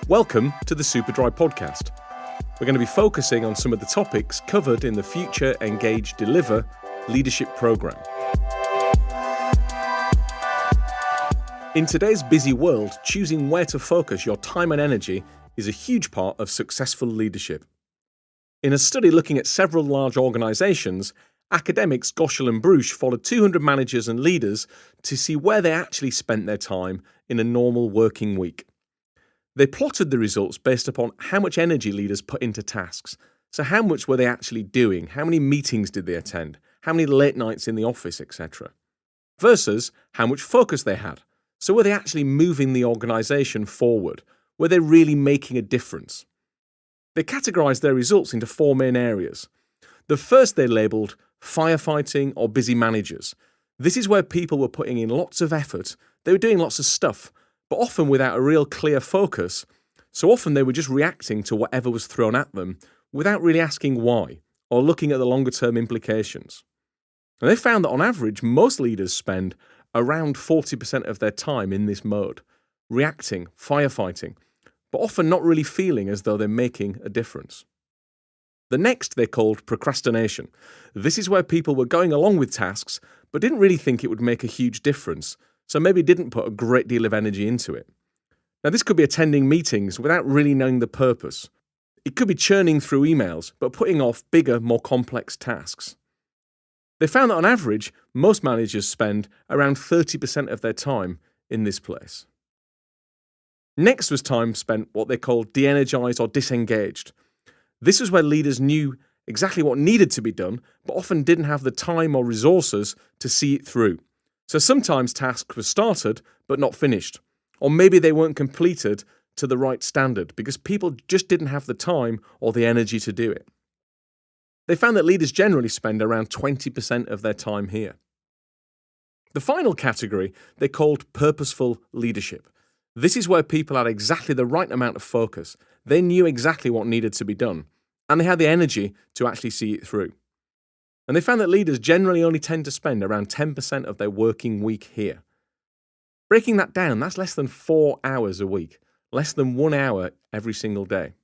Welcome to the Superdry podcast. We're going to be focusing on some of the topics covered in the Future, Engage, Deliver leadership program. In today's busy world, choosing where to focus your time and energy is a huge part of successful leadership. In a study looking at several large organisations, academics Goschel and Bruch followed 200 managers and leaders to see where they actually spent their time in a normal working week. They plotted the results based upon how much energy leaders put into tasks. So how much were they actually doing? How many meetings did they attend? How many late nights in the office, etc. Versus how much focus they had. So were they actually moving the organisation forward? Were they really making a difference? They categorised their results into four main areas. The first they labelled firefighting or busy managers. This is where people were putting in lots of effort. They were doing lots of stuff, but often without a real clear focus. So often they were just reacting to whatever was thrown at them without really asking why or looking at the longer term implications. And they found that on average, most leaders spend around 40% of their time in this mode, reacting, firefighting, but often not really feeling as though they're making a difference. The next they called procrastination. This is where people were going along with tasks, but didn't really think it would make a huge difference, so maybe didn't put a great deal of energy into it. Now, this could be attending meetings without really knowing the purpose. It could be churning through emails, but putting off bigger, more complex tasks. They found that on average, most managers spend around 30% of their time in this place. Next was time spent what they called de-energized or disengaged. This was where leaders knew exactly what needed to be done, but often didn't have the time or resources to see it through. So sometimes tasks were started, but not finished. Or maybe they weren't completed to the right standard because people just didn't have the time or the energy to do it. They found that leaders generally spend around 20% of their time here. The final category they called purposeful leadership. This is where people had exactly the right amount of focus. They knew exactly what needed to be done, and they had the energy to actually see it through. And they found that leaders generally only tend to spend around 10% of their working week here. Breaking that down, that's less than 4 hours a week, less than 1 hour every single day.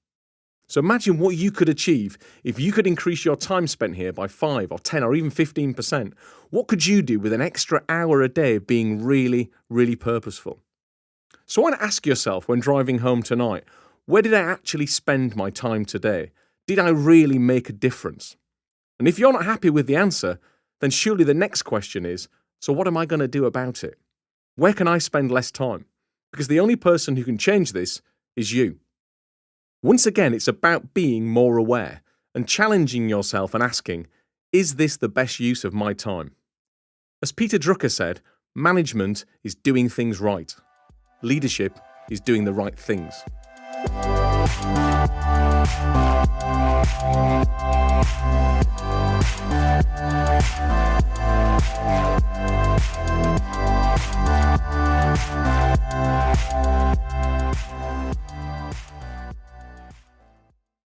So imagine what you could achieve if you could increase your time spent here by 5 or 10 or even 15%. What could you do with an extra hour a day being really, really purposeful? So I want to ask yourself when driving home tonight, where did I actually spend my time today? Did I really make a difference? And if you're not happy with the answer, then surely the next question is, so what am I going to do about it? Where can I spend less time? Because the only person who can change this is you. Once again, it's about being more aware and challenging yourself and asking, is this the best use of my time? As Peter Drucker said, management is doing things right. Leadership is doing the right things.